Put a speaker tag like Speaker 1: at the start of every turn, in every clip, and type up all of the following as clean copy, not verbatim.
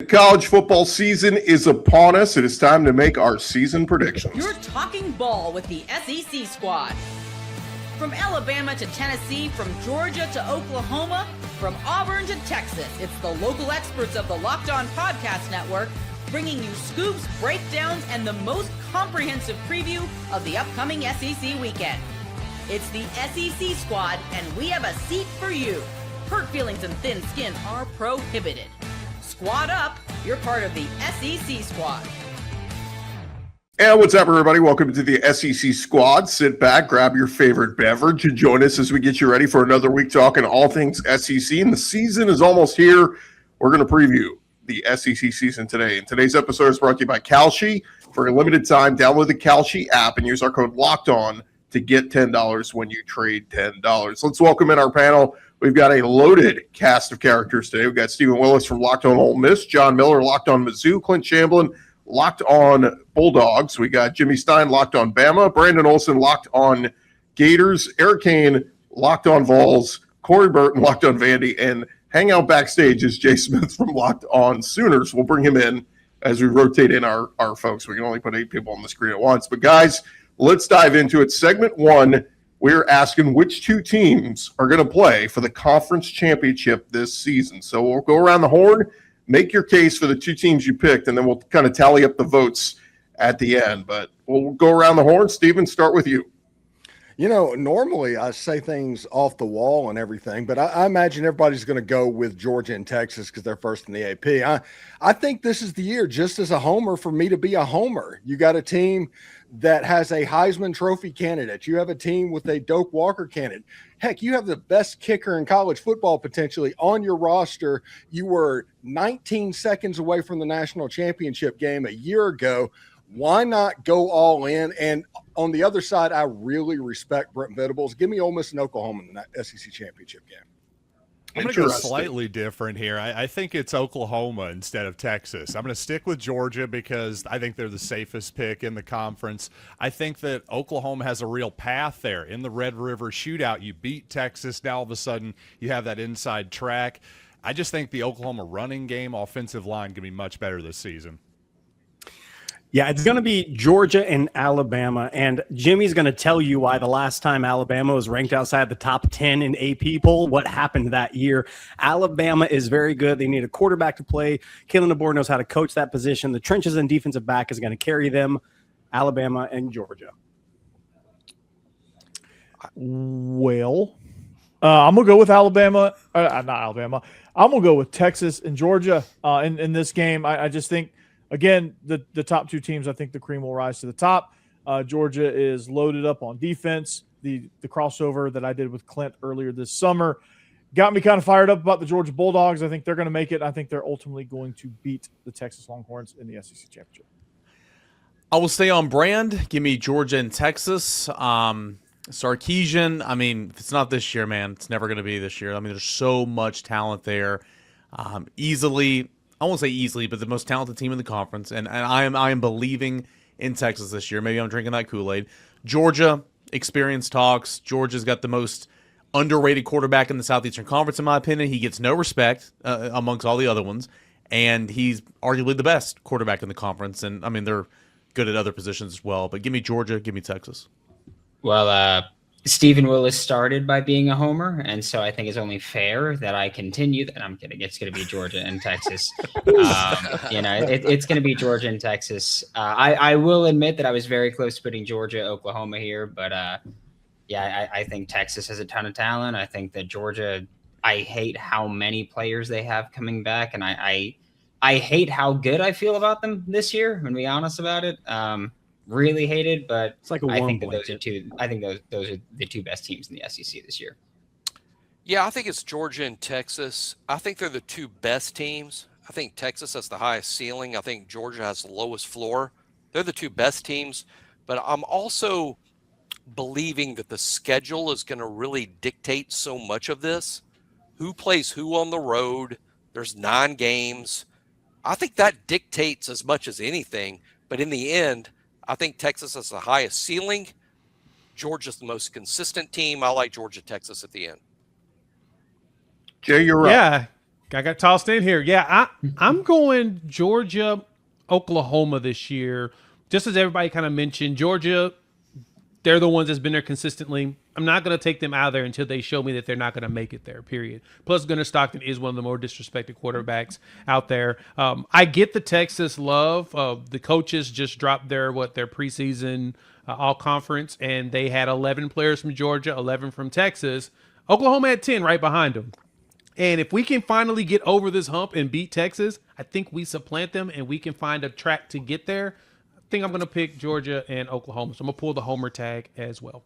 Speaker 1: college football season is upon us. It is time to make our season predictions.
Speaker 2: You're talking ball with the SEC squad. From Alabama to Tennessee, from Georgia to Oklahoma, from Auburn to Texas, it's the local experts of the Locked On Podcast Network bringing you scoops, breakdowns, and the most comprehensive preview of the upcoming SEC weekend. It's the SEC squad, and we have a seat for you. Hurt feelings and thin skin are prohibited. Squad up, you're part of the SEC squad.
Speaker 1: And what's up, everybody? Welcome to the SEC squad. Sit back, grab your favorite beverage, and join us as we get you ready for another week talking all things SEC. And the season is almost here. We're going to preview the SEC season today. And today's episode is brought to you by Kalshi. For a limited time, download the Kalshi app and use our code LOCKEDON to get $10 when you trade $10. Let's welcome in our panel. We've got a loaded cast of characters today. We've got Stephen Willis from Locked On Ole Miss, John Miller, Locked On Mizzou, Clint Chamberlain, Locked On Bulldogs. We got Jimmy Stein, Locked On Bama, Brandon Olson, Locked On Gators, Eric Kane, Locked On Vols, Corey Burton, Locked On Vandy, and hang out backstage is Jay Smith from Locked On Sooners. We'll bring him in as we rotate in our folks. We can only put 8 people on the screen at once. But guys, let's dive into it. Segment 1, we're asking which 2 teams are going to play for the conference championship this season. So we'll go around the horn, make your case for the 2 teams you picked, and then we'll kind of tally up the votes at the end. But we'll go around the horn. Stephen, start with you.
Speaker 3: You know, normally I say things off the wall and everything, but I imagine everybody's going to go with Georgia and Texas because they're first in the AP. I think this is the year, just as a homer, for me to be a homer. You got a team that has a Heisman Trophy candidate. You have a team with a Doak Walker candidate. Heck, you have the best kicker in college football potentially on your roster. You were 19 seconds away from the national championship game a year ago. Why not go all in? And on the other side, I really respect Brent Venables. Give me Ole Miss and Oklahoma in the SEC championship game.
Speaker 4: I'm going to go slightly different here. I think it's Oklahoma instead of Texas. I'm going to stick with Georgia because I think they're the safest pick in the conference. I think that Oklahoma has a real path there. In the Red River Shootout, you beat Texas. Now all of a sudden you have that inside track. I just think the Oklahoma running game, offensive line, can be much better this season.
Speaker 5: Yeah, it's going to be Georgia and Alabama, and Jimmy's going to tell you why the last time Alabama was ranked outside the top 10 in AP poll, what happened that year. Alabama is very good. They need a quarterback to play. Kalen DeBoer knows how to coach that position. The trenches and defensive back is going to carry them, Alabama and Georgia.
Speaker 6: Well, I'm going to go with Alabama. Not Alabama. I'm going to go with Texas and Georgia in this game. I just think, again, the top 2 teams, I think the cream will rise to the top. Georgia is loaded up on defense. The crossover that I did with Clint earlier this summer got me kind of fired up about the Georgia Bulldogs. I think they're going to make it. I think they're ultimately going to beat the Texas Longhorns in the SEC championship.
Speaker 7: I will stay on brand. Give me Georgia and Texas. Sarkisian, I mean, if it's not this year, man, it's never going to be this year. I mean, there's so much talent there. Easily, I won't say easily, but the most talented team in the conference, and I am believing in Texas this year. Maybe I'm drinking that Kool-Aid. Georgia, experience talks. Georgia's got the most underrated quarterback in the Southeastern Conference, in my opinion. He gets no respect amongst all the other ones, and he's arguably the best quarterback in the conference. And, I mean, they're good at other positions as well. But give me Georgia, give me Texas.
Speaker 8: Well, Stephen Willis started by being a homer, and so I think it's only fair that I continue that. I'm kidding. It's going to be Georgia and Texas. It's going to be Georgia and Texas. I will admit that I was very close to putting Georgia, Oklahoma here, but I think Texas has a ton of talent. I think that Georgia, I hate how many players they have coming back, and I hate how good I feel about them this year. I'm going to be honest about it. Really hated, but
Speaker 5: it's like
Speaker 8: I think that those are two. I think those are the 2 best teams in the SEC this year.
Speaker 9: Yeah, I think it's Georgia and Texas. I think they're the 2 best teams. I think Texas has the highest ceiling. I think Georgia has the lowest floor. They're the 2 best teams, but I'm also believing that the schedule is going to really dictate so much of this. Who plays who on the road? There's 9 games. I think that dictates as much as anything, but in the end, I think Texas has the highest ceiling. Georgia's the most consistent team. I like Georgia, Texas at the end.
Speaker 1: Jay, you're right.
Speaker 10: I got tossed in here. Yeah, I'm going Georgia, Oklahoma this year. Just as everybody kind of mentioned, Georgia, they're the ones that's been there consistently. I'm not going to take them out of there until they show me that they're not going to make it there, period. Plus, Gunnar Stockton is one of the more disrespected quarterbacks out there. I get the Texas love. The coaches just dropped their preseason all-conference, and they had 11 players from Georgia, 11 from Texas. Oklahoma had 10 right behind them. And if we can finally get over this hump and beat Texas, I think we supplant them and we can find a track to get there. I think I'm going to pick Georgia and Oklahoma. So I'm going to pull the homer tag as well.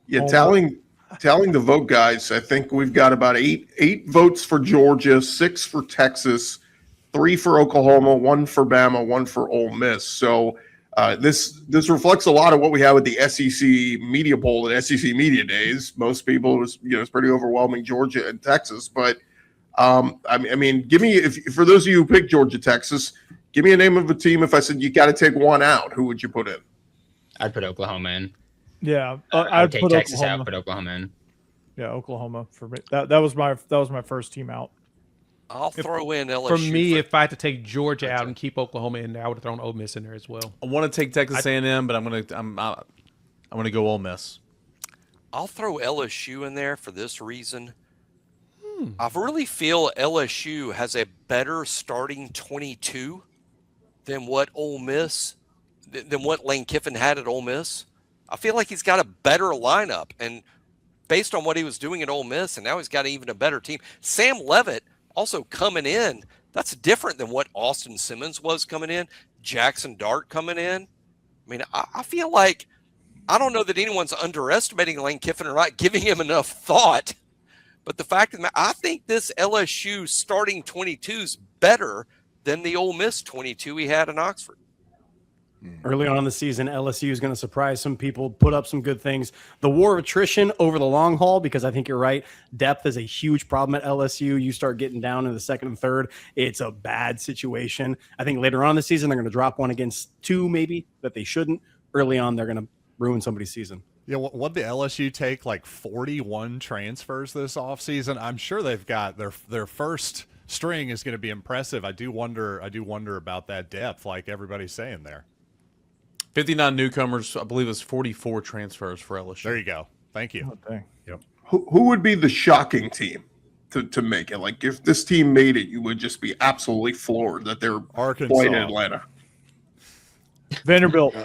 Speaker 1: Yeah, tallying the vote, guys, I think we've got about eight votes for Georgia, 6 for Texas, 3 for Oklahoma, 1 for Bama, 1 for Ole Miss. So this reflects a lot of what we had with the SEC media poll and SEC media days. Most people, it was pretty overwhelming, Georgia and Texas. But I mean, give me, for those of you who picked Georgia, Texas, give me a name of a team. If I said you got to take one out, who would you put in?
Speaker 8: I'd put Oklahoma in.
Speaker 6: Yeah,
Speaker 8: I'd take
Speaker 6: put
Speaker 8: Texas
Speaker 6: Oklahoma.
Speaker 8: out, put Oklahoma in.
Speaker 6: Yeah, Oklahoma for me. That was my first team out.
Speaker 9: I'll throw in LSU.
Speaker 10: For me, if I had to take Georgia out and keep Oklahoma in there, I would have thrown Ole Miss in there as well.
Speaker 7: I want to take Texas A&M, but I'm gonna go Ole Miss.
Speaker 9: I'll throw LSU in there for this reason. I really feel LSU has a better starting 22 than what Lane Kiffin had at Ole Miss. I feel like he's got a better lineup, and based on what he was doing at Ole Miss, and now he's got even a better team. Sam Leavitt also coming in, that's different than what Austin Simmons was coming in. Jackson Dart coming in. I mean, I feel like, I don't know that anyone's underestimating Lane Kiffin or not giving him enough thought, but the fact of the matter, I think this LSU starting 22 is better than the Ole Miss 22 he had in Oxford.
Speaker 5: Early on in the season, LSU is going to surprise some people, put up some good things. The war of attrition over the long haul, because I think you're right, depth is a huge problem at LSU. You start getting down in the second and third, it's a bad situation. I think later on in the season, they're going to drop one against 2 maybe that they shouldn't. Early on, they're going to ruin somebody's season.
Speaker 4: Yeah, what the LSU take like 41 transfers this offseason? I'm sure they've got their first string is going to be impressive. I do wonder about that depth, like everybody's saying there.
Speaker 7: 59 newcomers, I believe it's 44 transfers for LSU.
Speaker 4: There you go. Thank you.
Speaker 6: Oh, dang.
Speaker 4: Yep.
Speaker 1: Who would be the shocking team to make it? Like, if this team made it, you would just be absolutely floored that they're
Speaker 4: Arkansas.
Speaker 1: playing Atlanta.
Speaker 6: Vanderbilt.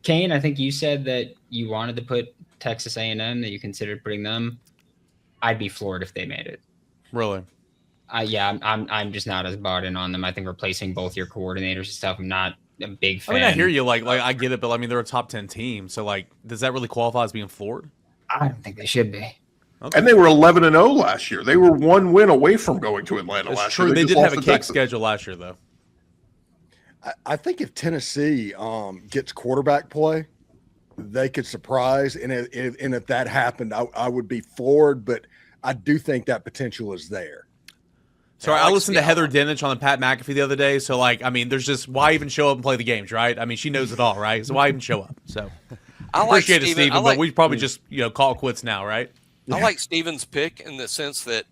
Speaker 8: Kane, I think you said that you wanted to put Texas A&M, that you considered putting them. I'd be floored if they made it.
Speaker 7: Really?
Speaker 8: Yeah, I'm just not as bought in on them. I think replacing both your coordinators and stuff, I'm not a big fan.
Speaker 7: I mean, I hear you. Like I get it, but I mean, they're a top 10 team. So, like, does that really qualify as being floored?
Speaker 8: I don't think they should be.
Speaker 7: Okay.
Speaker 1: And they were 11-0 last year. They were 1 win away from going to Atlanta
Speaker 7: That's
Speaker 1: last
Speaker 7: true.
Speaker 1: year.
Speaker 7: They
Speaker 1: just
Speaker 7: did have
Speaker 1: lost
Speaker 7: a
Speaker 1: to
Speaker 7: cake
Speaker 1: Texas.
Speaker 7: schedule last year, though.
Speaker 3: I think if Tennessee gets quarterback play, they could surprise. And if that happened, I would be floored. But I do think that potential is there.
Speaker 7: Sorry, I listened to Heather Dinich on the Pat McAfee the other day. So, like, I mean, there's just, why even show up and play the games, right? I mean, she knows it all, right? So why even show up? So
Speaker 9: I like
Speaker 7: appreciate it, Steven, but we probably just, call quits now, right?
Speaker 9: I like Steven's pick in the sense that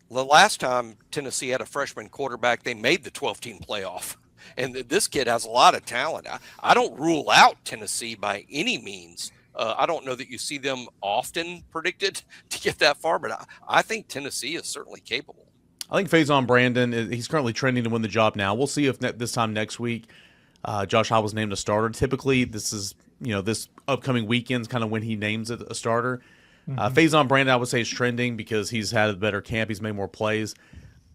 Speaker 9: the last time Tennessee had a freshman quarterback, they made the 12-team playoff. And this kid has a lot of talent. I don't rule out Tennessee by any means. I don't know that you see them often predicted to get that far, but I think Tennessee is certainly capable.
Speaker 7: I think Faison Brandon, he's currently trending to win the job now. We'll see if this time next week Josh Heupel's named a starter. Typically, this is, this upcoming weekend's kind of when he names it a starter. Faison Brandon, I would say, is trending because he's had a better camp. He's made more plays,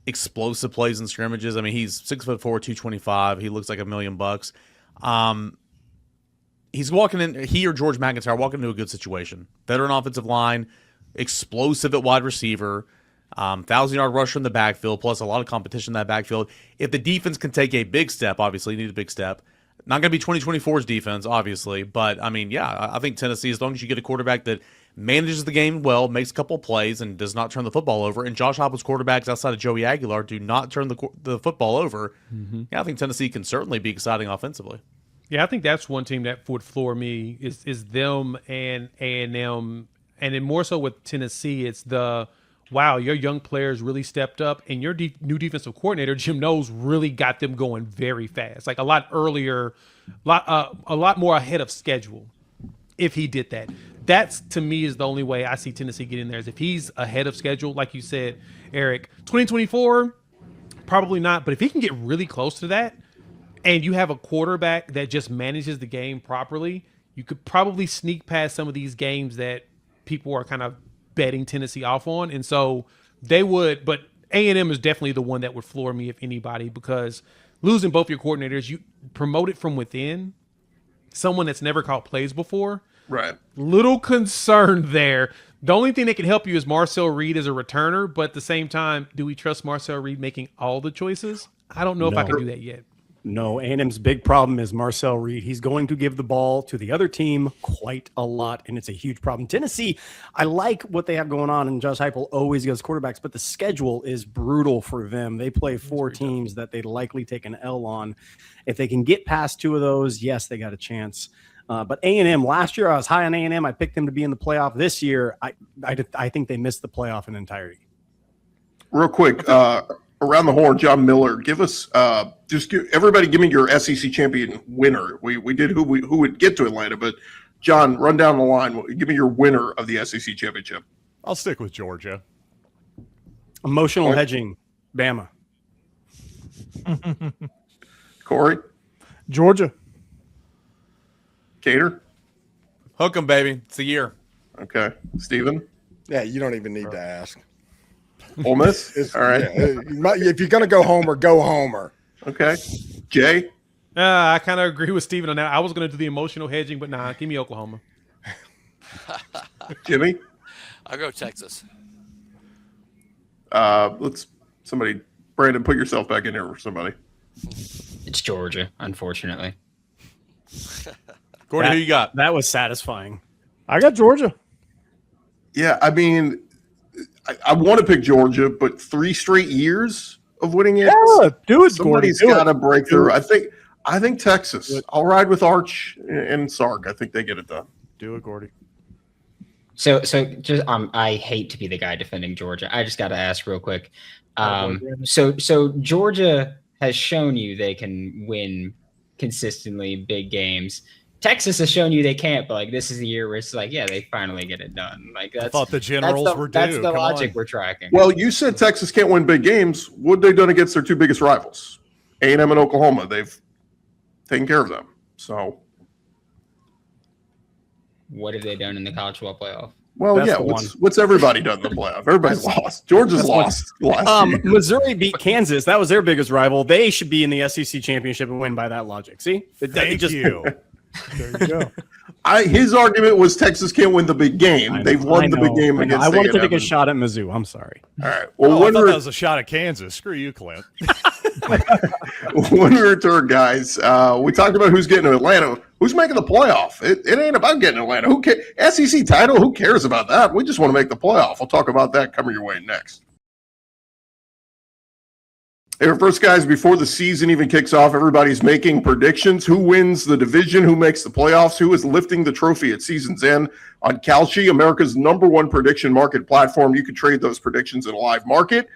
Speaker 7: explosive plays in scrimmages. I mean, he's 6'4", 225. He looks like $1 million. He's walking in, he or George McIntyre walking into a good situation. Veteran offensive line, explosive at wide receiver, 1,000-yard rusher in the backfield, plus a lot of competition in that backfield. If the defense can take a big step, obviously, you need a big step. Not going to be 2024's defense, obviously, but I mean, yeah, I think Tennessee, as long as you get a quarterback that manages the game well, makes a couple of plays, and does not turn the football over, and Josh Heupel's quarterbacks outside of Joey Aguilar do not turn the football over, yeah, I think Tennessee can certainly be exciting offensively.
Speaker 10: Yeah, I think that's one team that would floor me is them and A&M, and then more so with Tennessee, it's the wow, your young players really stepped up, and your new defensive coordinator, Jim Knowles, really got them going very fast, like a lot earlier, a lot more ahead of schedule. If he did that, that's to me is the only way I see Tennessee getting there is if he's ahead of schedule, like you said, Eric. 2024, probably not, but if he can get really close to that, and you have a quarterback that just manages the game properly, you could probably sneak past some of these games that people are kind of betting Tennessee off on. And so they would, but A&M is definitely the one that would floor me if anybody, because losing both your coordinators, you promote it from within, someone that's never called plays before.
Speaker 1: Right.
Speaker 10: Little concerned there. The only thing that can help you is Marcel Reed as a returner, but at the same time, do we trust Marcel Reed making all the choices? I don't know if I can do that yet.
Speaker 5: No, A&M's big problem is Marcel Reed. He's going to give the ball to the other team quite a lot, and it's a huge problem. Tennessee, I like what they have going on, and Josh Heupel always goes quarterbacks, but the schedule is brutal for them. They play 4 teams that they'd likely take an L on. If they can get past 2 of those, yes, they got a chance. But A&M, last year I was high on A&M. I picked them to be in the playoff. This year, I think they missed the playoff in entirety.
Speaker 1: Real quick, around the horn, John Miller, give us everybody give me your SEC champion winner. We did who would get to Atlanta, but John, run down the line. Give me your winner of the SEC championship.
Speaker 4: I'll stick with Georgia.
Speaker 5: Emotional hedging, Bama.
Speaker 1: Corey?
Speaker 6: Georgia.
Speaker 1: Cater?
Speaker 7: Hook 'em, baby. It's the year.
Speaker 1: Okay. Steven?
Speaker 3: Yeah, you don't even need to ask.
Speaker 1: Ole Miss? All right.
Speaker 3: Yeah, if you're going to go Homer, go Homer.
Speaker 1: Okay. Jay?
Speaker 10: I kind of agree with Steven on that. I was going to do the emotional hedging, but nah, give me Oklahoma.
Speaker 1: Jimmy?
Speaker 9: I'll go Texas.
Speaker 1: Brandon, put yourself back in here for somebody.
Speaker 8: It's Georgia, unfortunately.
Speaker 7: Gordon, who you got?
Speaker 5: That was satisfying.
Speaker 6: I got Georgia.
Speaker 1: Yeah, I mean, I want to pick Georgia, but 3 straight years of winning it.
Speaker 6: Yeah, do it,
Speaker 1: Somebody's
Speaker 6: Gordon.
Speaker 1: got to break through. I think Texas. I'll ride with Arch and Sark. I think they get it done.
Speaker 4: Do it, Gordy.
Speaker 8: So just I hate to be the guy defending Georgia. I just got to ask real quick. So Georgia has shown you they can win consistently big games. Texas has shown you they can't, but like this is the year where it's like, yeah, they finally get it done. Like
Speaker 4: I thought the Generals were due.
Speaker 8: That's the logic we're tracking.
Speaker 1: Well, you said Texas can't win big games. What have they done against their 2 biggest rivals, A&M and Oklahoma? They've taken care of them. So,
Speaker 8: what have they done in the college football playoff?
Speaker 1: well,
Speaker 5: That's
Speaker 1: yeah.
Speaker 5: the
Speaker 1: What's everybody done in the playoff? Everybody's lost. Georgia's lost. Last year.
Speaker 5: Missouri beat Kansas. That was their biggest rival. They should be in the SEC championship and win by that logic. See?
Speaker 4: Thank you.
Speaker 6: There you go.
Speaker 1: His argument was Texas can't win the big game. They've won the big game against
Speaker 5: I wanted to take
Speaker 1: A&M.
Speaker 5: a shot at Mizzou. I'm sorry.
Speaker 1: All right. Well,
Speaker 4: I
Speaker 1: when
Speaker 4: thought
Speaker 1: we
Speaker 4: that was a shot at Kansas. Screw you, Clint.
Speaker 1: return, guys, we talked about who's getting to Atlanta. Who's making the playoff? It ain't about getting to Atlanta. Who cares? SEC title? Who cares about that? We just want to make the playoff. We'll talk about that coming your way next. Hey, first, guys, before the season even kicks off, everybody's making predictions. Who wins the division? Who makes the playoffs? Who is lifting the trophy at season's end? On Kalshi, America's #1 prediction market platform, you can trade those predictions in a live market.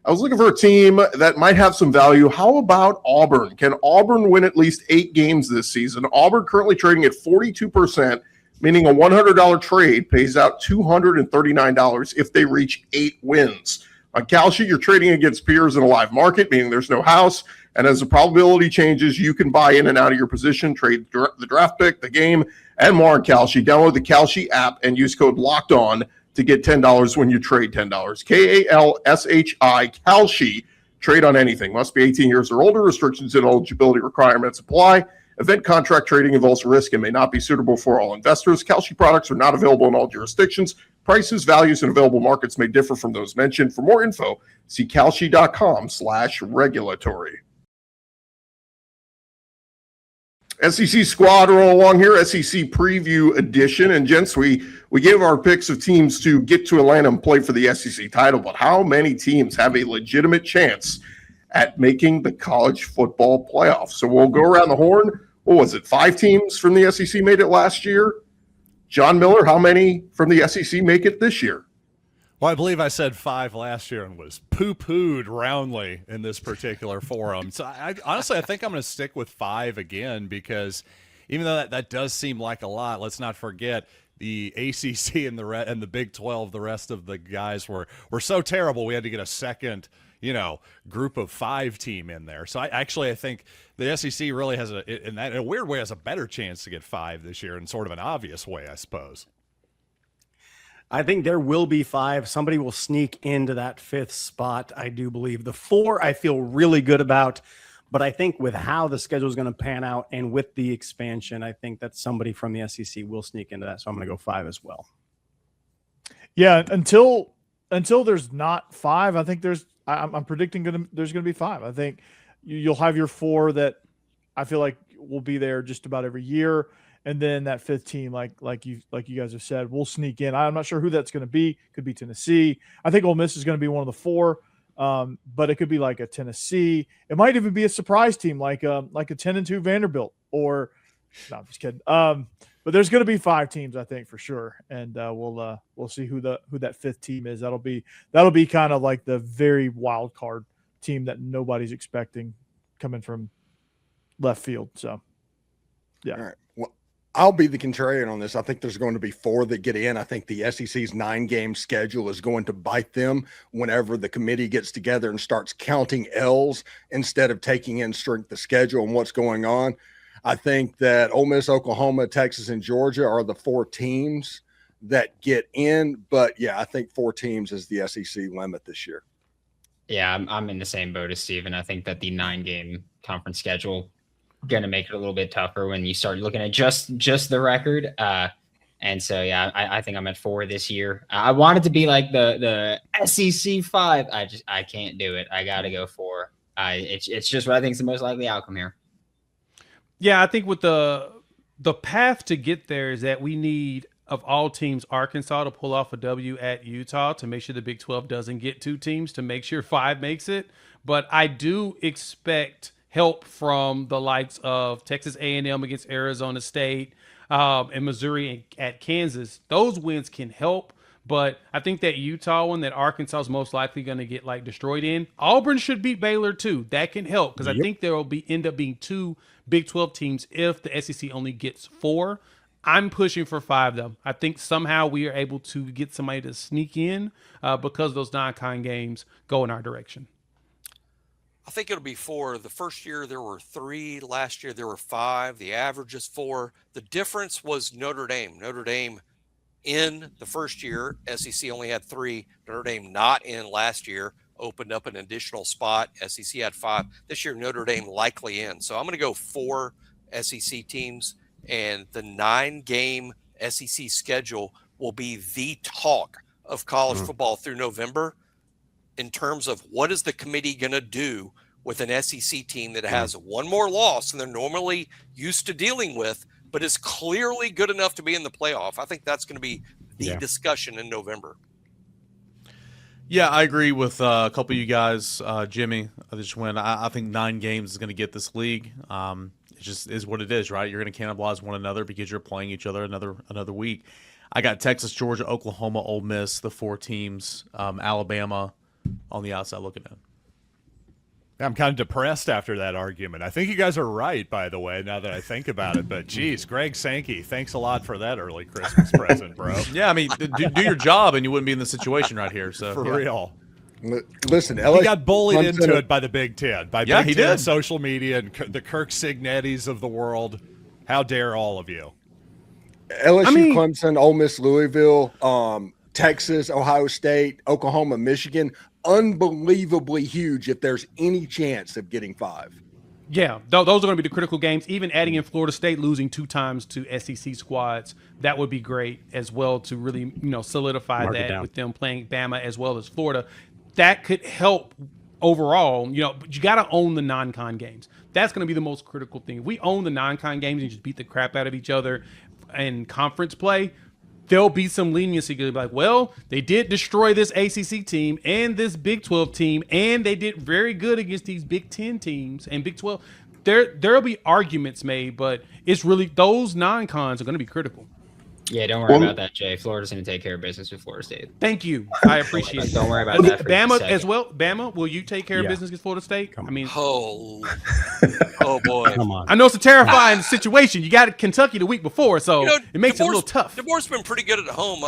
Speaker 1: I was looking for a team that might have some value. How about Auburn? Can Auburn win at least 8 games this season? Auburn currently trading at 42%, meaning a $100 trade pays out $239 if they reach 8 wins. On Kalshi, you're trading against peers in a live market, meaning there's no house. And as the probability changes, you can buy in and out of your position, trade the draft pick, the game, and more on Kalshi. Download the Kalshi app and use code LOCKEDON to get $10 when you trade $10. KALSHI, Kalshi. Trade on anything. Must be 18 years or older. Restrictions and eligibility requirements apply. Event contract trading involves risk and may not be suitable for all investors. Kalshi products are not available in all jurisdictions. Prices, values, and available markets may differ from those mentioned. For more info, see kalshi.com/regulatory. SEC squad roll along here, SEC preview edition. And gents, we gave our picks of teams to get to Atlanta and play for the SEC title, but how many teams have a legitimate chance at making the college football playoffs? So we'll go around the horn. What was it? 5 teams from the SEC made it last year. John Miller, how many from the SEC make it this year?
Speaker 4: Well, I believe I said 5 last year and was poo-pooed roundly in this particular forum. So honestly, I think I'm going to stick with 5 again, because even though that does seem like a lot, let's not forget the ACC and the Big 12. The rest of the guys were so terrible, we had to get a second, group of 5 team in there. So I think the SEC really has in a weird way has a better chance to get 5 this year, in sort of an obvious way, I suppose.
Speaker 5: I think there will be 5. Somebody will sneak into that 5th spot, I do believe. The 4 I feel really good about, but I think with how the schedule is going to pan out and with the expansion, I think that somebody from the SEC will sneak into that. So I'm going to go 5 as well.
Speaker 6: Yeah, until there's not 5, I think I'm predicting there's going to be 5. I think you'll have your 4 that I feel like will be there just about every year. And then that 5th team, like you guys have said, will sneak in. I'm not sure who that's going to be. Could be Tennessee. I think Ole Miss is going to be one of the 4, but it could be like a Tennessee. It might even be a surprise team, like a 10-2 Vanderbilt. Or no, I'm just kidding. But there's going to be 5 teams, I think, for sure, and we'll see who that 5th team is. That'll be kind of like the very wild card team that nobody's expecting coming from left field. So, yeah.
Speaker 3: All right. Well, I'll be the contrarian on this. I think there's going to be 4 that get in. I think the SEC's 9-game schedule is going to bite them whenever the committee gets together and starts counting L's instead of taking in strength of schedule and what's going on. I think that Ole Miss, Oklahoma, Texas, and Georgia are the 4 teams that get in. But, yeah, I think 4 teams is the SEC limit this year.
Speaker 8: Yeah, I'm in the same boat as Steven. I think that the 9-game conference schedule going to make it a little bit tougher when you start looking at just the record. And so, yeah, I think I'm at 4 this year. I want it to be like the SEC 5. I can't do it. I got to go 4. It's just what I think is the most likely outcome here.
Speaker 10: Yeah, I think with the path to get there is that we need, of all teams, Arkansas to pull off a W at Utah to make sure the Big 12 doesn't get 2 teams, to make sure 5 makes it. But I do expect help from the likes of Texas A&M against Arizona State and Missouri at Kansas. Those wins can help, but I think that Utah one that Arkansas is most likely going to get destroyed in. Auburn should beat Baylor too. That can help, because I think there will end up being 2 Big 12 teams if the SEC only gets 4. I'm pushing for 5 though. I think somehow we are able to get somebody to sneak in because those non-con games go in our direction.
Speaker 9: I think it'll be 4. The first year there were 3. Last year there were 5. The average is 4. The difference was Notre Dame. Notre Dame in the first year, SEC only had 3. Notre Dame not in last year, opened up an additional spot. SEC had 5. This year Notre Dame likely in. So I'm going to go 4 SEC teams, and the 9-game SEC schedule will be the talk of college football through November, in terms of what is the committee going to do with an SEC team that has 1 more loss than they're normally used to dealing with, but is clearly good enough to be in the playoff. I think that's going to be the discussion in November.
Speaker 7: Yeah, I agree with a couple of you guys. Jimmy, I think 9 games is going to get this league. It just is what it is, right? You're going to cannibalize one another because you're playing each other another week. I got Texas, Georgia, Oklahoma, Ole Miss, the 4 teams, Alabama on the outside looking in.
Speaker 4: I'm kind of depressed after that argument. I think you guys are right, by the way, now that I think about it. But, geez, Greg Sankey, thanks a lot for that early Christmas present, bro.
Speaker 7: Yeah, I mean, do your job and you wouldn't be in this situation right here. So
Speaker 4: For real.
Speaker 3: Listen,
Speaker 4: He got bullied into it by the Big Ten, by
Speaker 7: Yeah,
Speaker 4: Big
Speaker 7: he
Speaker 4: Ten
Speaker 7: did.
Speaker 4: social media and the Kirk Signettis of the world. How dare all of you?
Speaker 3: LSU, Clemson, Ole Miss, Louisville, Texas, Ohio State, Oklahoma, Michigan, unbelievably huge if there's any chance of getting 5.
Speaker 10: Yeah, those are going to be the critical games. Even adding in Florida State losing 2 times to SEC squads, that would be great as well to really, solidify that with them playing Bama as well as Florida. That could help overall, but you got to own the non-con games. That's going to be the most critical thing. If we own the non-con games and just beat the crap out of each other in conference play, there'll be some leniency. Be like, well, they did destroy this ACC team and this Big 12 team, and they did very good against these Big 10 teams and Big 12. There'll be arguments made, but it's really those non-cons are going to be critical.
Speaker 8: Yeah, don't worry about that, Jay. Florida's going to take care of business with Florida State.
Speaker 10: Thank you. I appreciate it.
Speaker 8: Don't worry about that.
Speaker 10: Bama as well. Bama, will you take care of business against Florida State? I mean,
Speaker 9: oh boy.
Speaker 5: Come on.
Speaker 10: I know it's a terrifying situation. You got Kentucky the week before, so it makes it a little tough.
Speaker 9: DeBoer's been pretty good at home,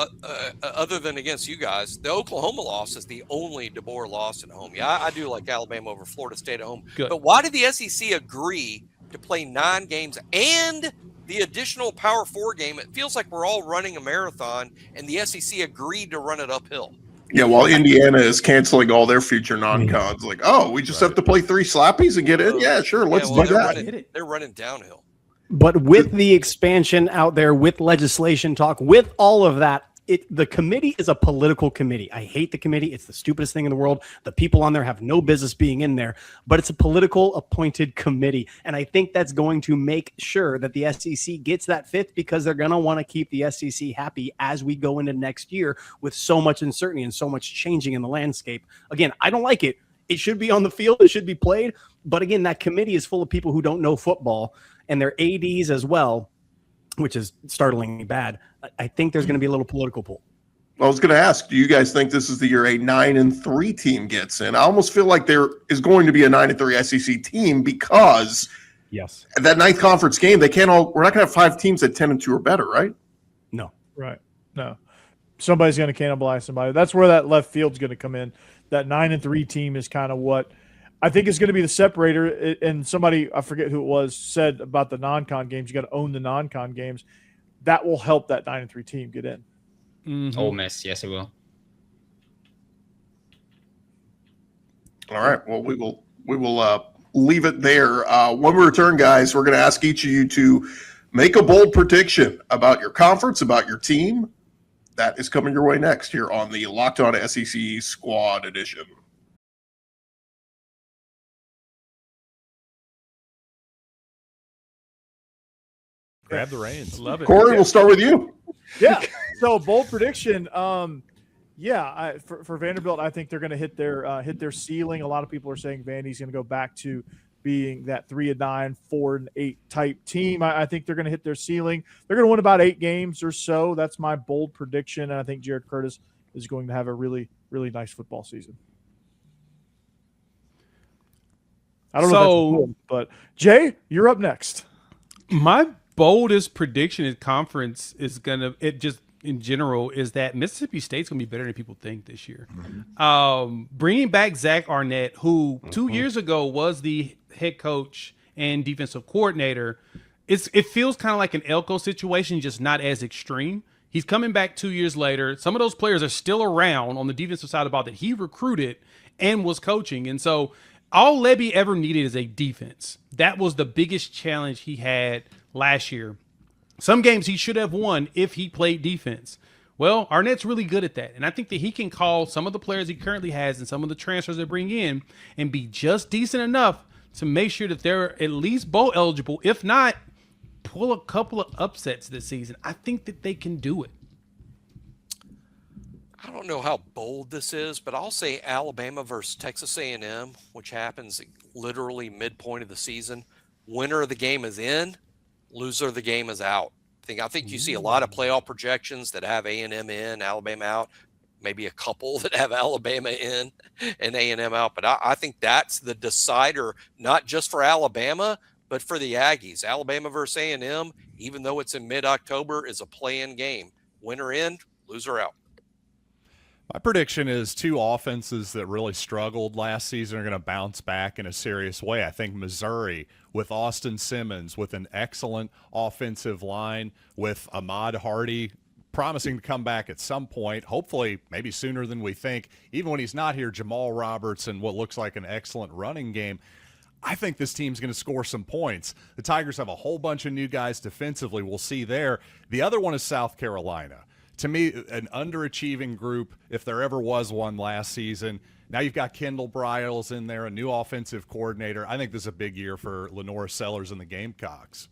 Speaker 9: other than against you guys. The Oklahoma loss is the only DeBoer loss at home. Yeah, I do like Alabama over Florida State at home.
Speaker 10: Good.
Speaker 9: But why did the SEC agree to play 9 games and the additional Power 4 game? It feels like we're all running a marathon, and the SEC agreed to run it uphill.
Speaker 1: Yeah, while Indiana is canceling all their future non-cons, like, oh, we just have to play 3 slappies and get in? Yeah, sure, let's do that.
Speaker 9: They're running downhill.
Speaker 5: But with the expansion out there, with legislation talk, with all of that, the committee is a political committee. I hate the committee. It's the stupidest thing in the world. The people on there have no business being in there, but it's a political appointed committee. And I think that's going to make sure that the SEC gets that 5th, because they're going to want to keep the SEC happy as we go into next year with so much uncertainty and so much changing in the landscape. Again, I don't like it. It should be on the field. It should be played. But again, that committee is full of people who don't know football, and their ADs as well, which is startlingly bad. I think there's going to be a little political pull.
Speaker 1: I was going to ask, do you guys think this is the year a 9-3 team gets in? I almost feel like there is going to be a 9-3 SEC team, because
Speaker 5: yes,
Speaker 1: that 9th conference game, we're not going to have 5 teams at 10-2 or better, right?
Speaker 5: No.
Speaker 6: Right. No. Somebody's going to cannibalize somebody. That's where that left field's going to come in. That 9-3 team is kind of what I think is going to be the separator. And somebody, I forget who it was, said about the non-con games, you got to own the non-con games. That will help that 9-3 team get in.
Speaker 8: Mm-hmm. Ole Miss, yes, it will.
Speaker 1: All right. Well, we will leave it there. When we return, guys, we're going to ask each of you to make a bold prediction about your conference, about your team. That is coming your way next here on the Locked On SEC Squad Edition.
Speaker 4: Grab the reins.
Speaker 10: Love it.
Speaker 1: Corey, we'll start with you.
Speaker 6: Yeah. So bold prediction. For Vanderbilt, I think they're going to hit their ceiling. A lot of people are saying Vandy's going to go back to being that 3-9, 4-8 type team. I think they're going to hit their ceiling. They're going to win about 8 games or so. That's my bold prediction. And I think Jared Curtis is going to have a really, really nice football season. I don't know if that's bold, but Jay, you're up next.
Speaker 10: My boldest prediction in conference is in general is that Mississippi State's gonna be better than people think this year. Bringing back Zach Arnett, who 2 years ago was the head coach and defensive coordinator, it feels kind of like an Elko situation, just not as extreme. He's coming back 2 years later. Some of those players are still around on the defensive side of the ball that he recruited and was coaching, and so all Lebby ever needed is a defense. That was the biggest challenge he had last year. Some games he should have won if he played defense. Well, Arnett's really good at that. And I think that he can call some of the players he currently has and some of the transfers they bring in and be just decent enough to make sure that they're at least bowl eligible. If not, pull a couple of upsets this season. I think that they can do it.
Speaker 9: I don't know how bold this is, but I'll say Alabama versus Texas A&M, which happens literally midpoint of the season. Winner of the game is in, loser of the game is out. I think you see a lot of playoff projections that have A&M in, Alabama out, maybe a couple that have Alabama in and A&M out. But I think that's the decider, not just for Alabama, but for the Aggies. Alabama versus A&M, even though it's in mid-October, is a play-in game. Winner in, loser out.
Speaker 4: My prediction is 2 offenses that really struggled last season are going to bounce back in a serious way. I think Missouri, with Austin Simmons, with an excellent offensive line, with Ahmad Hardy promising to come back at some point, hopefully maybe sooner than we think. Even when he's not here, Jamal Roberts and what looks like an excellent running game. I think this team's going to score some points. The Tigers have a whole bunch of new guys defensively. We'll see there. The other one is South Carolina. To me, an underachieving group, if there ever was one last season. Now you've got Kendall Briles in there, a new offensive coordinator. I think this is a big year for Lenora Sellers and the Gamecocks.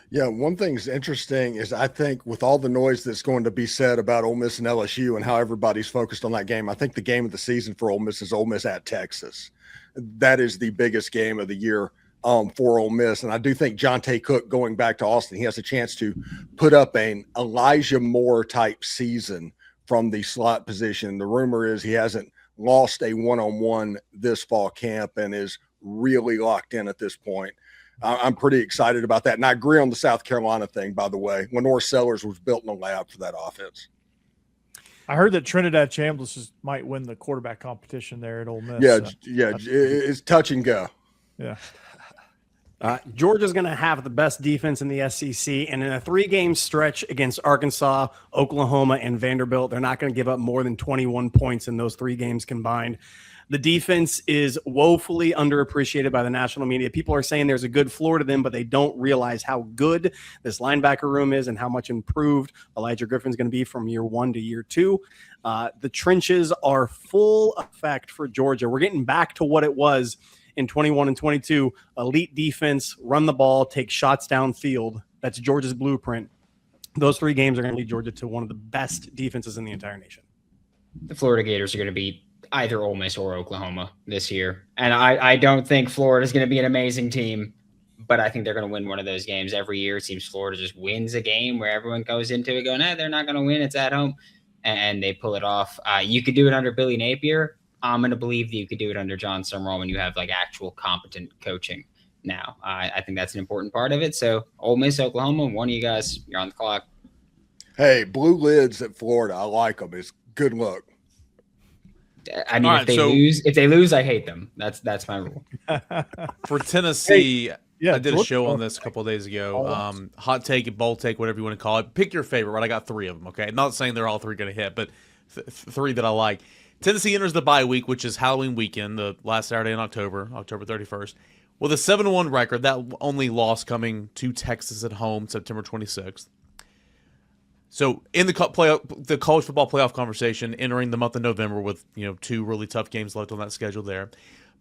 Speaker 3: Yeah, one thing's interesting is I think with all the noise that's going to be said about Ole Miss and LSU and how everybody's focused on that game, I think the game of the season for Ole Miss is Ole Miss at Texas. That is the biggest game of the year for Ole Miss. And I do think Jonte Cook going back to Austin, he has a chance to put up an Elijah Moore type season from the slot position. The rumor is he hasn't lost a one-on-one this fall camp and is really locked in at this point. I'm pretty excited about that. And I agree on the South Carolina thing, by the way. Lenore Sellers was built in a lab for that offense.
Speaker 6: I heard that Trinidad Chambliss might win the quarterback competition there at Ole Miss.
Speaker 3: It's touch and go.
Speaker 6: Yeah.
Speaker 5: Georgia's going to have the best defense in the SEC, and in a 3-game stretch against Arkansas, Oklahoma, and Vanderbilt, they're not going to give up more than 21 points in those 3 games combined. The defense is woefully underappreciated by the national media. People are saying there's a good floor to them, but they don't realize how good this linebacker room is and how much improved Elijah Griffin's going to be from year 1 to year 2. The trenches are full effect for Georgia. We're getting back to what it was in 21 and 22, elite defense, run the ball, take shots downfield. That's Georgia's blueprint. Those 3 games are going to lead Georgia to one of the best defenses in the entire nation.
Speaker 8: The Florida Gators are going to beat either Ole Miss or Oklahoma this year. And I don't think Florida's going to be an amazing team, but I think they're going to win one of those games every year. It seems Florida just wins a game where everyone goes into it going, they're not going to win. It's at home. And they pull it off. You could do it under Billy Napier. I'm going to believe that you could do it under John Summerall when you have like actual competent coaching now. I think that's an important part of it. So Ole Miss, Oklahoma, one of you guys, you're on the clock.
Speaker 3: Hey, blue lids at Florida. I like them. It's good luck.
Speaker 8: I mean, if they lose, I hate them. That's my rule.
Speaker 7: For Tennessee,
Speaker 6: Yeah,
Speaker 7: I did a show on this a couple of days ago. Hot take, bold take, whatever you want to call it. Pick your favorite, right? I got 3 of them, okay? I'm not saying they're all 3 going to hit, but 3 that I like. Tennessee enters the bye week, which is Halloween weekend, the last Saturday in October 31st, with a 7-1 record. That only loss coming to Texas at home September 26th. So in the college football playoff conversation, entering the month of November with 2 really tough games left on that schedule there.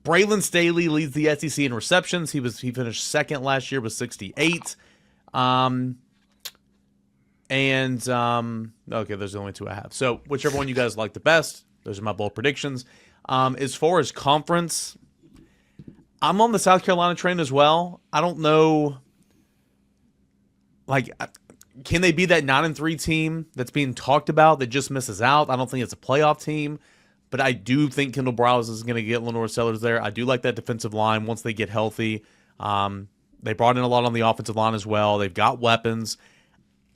Speaker 7: Braylon Staley leads the SEC in receptions. He finished 2nd last year with 68. Okay, those are the only 2 I have. So whichever one you guys like the best, those are my bold predictions. As far as conference, I'm on the South Carolina train as well. I don't know, can they be that 9-3 team that's being talked about that just misses out? I don't think it's a playoff team, but I do think Kendall Browse is going to get Lenore Sellers there. I do like that defensive line once they get healthy. They brought in a lot on the offensive line as well. They've got weapons.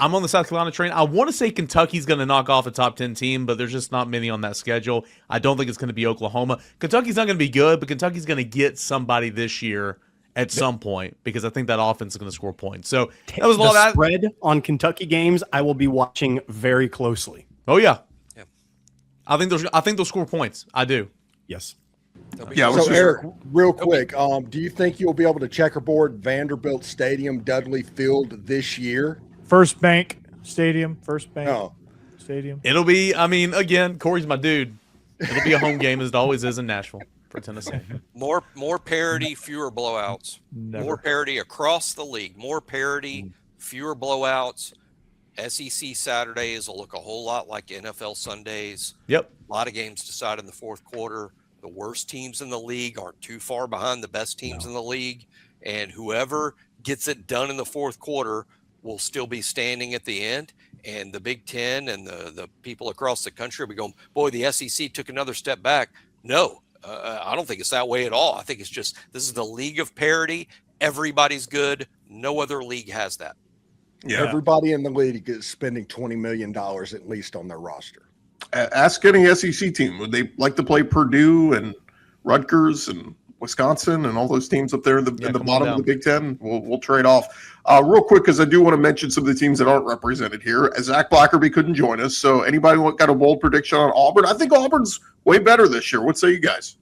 Speaker 7: I'm on the South Carolina train. I want to say Kentucky's going to knock off a top 10 team, but there's just not many on that schedule. I don't think it's going to be Oklahoma. Kentucky's not going to be good, but Kentucky's going to get somebody this year at some point because I think that offense is going to score points. So that was a lot of that.
Speaker 5: Spread on Kentucky games, I will be watching very closely.
Speaker 7: Oh yeah. I think they'll score points. I do.
Speaker 5: Yes.
Speaker 1: Yeah.
Speaker 3: So Eric, real quick, do you think you'll be able to checkerboard Vanderbilt Stadium, Dudley Field this year?
Speaker 6: First Bank Stadium. Stadium.
Speaker 7: It'll be, again, Corey's my dude. It'll be a home game as it always is in Nashville for Tennessee.
Speaker 9: More parity, fewer blowouts.
Speaker 6: Never.
Speaker 9: More parity across the league. More parity, fewer blowouts. SEC Saturdays will look a whole lot like NFL Sundays.
Speaker 7: Yep.
Speaker 9: A lot of games decided in the fourth quarter. The worst teams in the league aren't too far behind the best teams in the league. And whoever gets it done in the fourth quarter will still be standing at the end. And the Big Ten and the people across the country will be going, boy, the SEC took another step back. No, I don't think it's that way at all. I think it's just this is the league of parity. Everybody's good. No other league has that.
Speaker 1: Yeah.
Speaker 3: Everybody in the league is spending $20 million at least on their roster.
Speaker 1: Ask any SEC team. Would they like to play Purdue and Rutgers and Wisconsin and all those teams up there in the bottom of the Big Ten? We'll trade off. Real quick, because I do want to mention some of the teams that aren't represented here. Zach Blackerby couldn't join us, so anybody got a bold prediction on Auburn? I think Auburn's way better this year. What say you guys?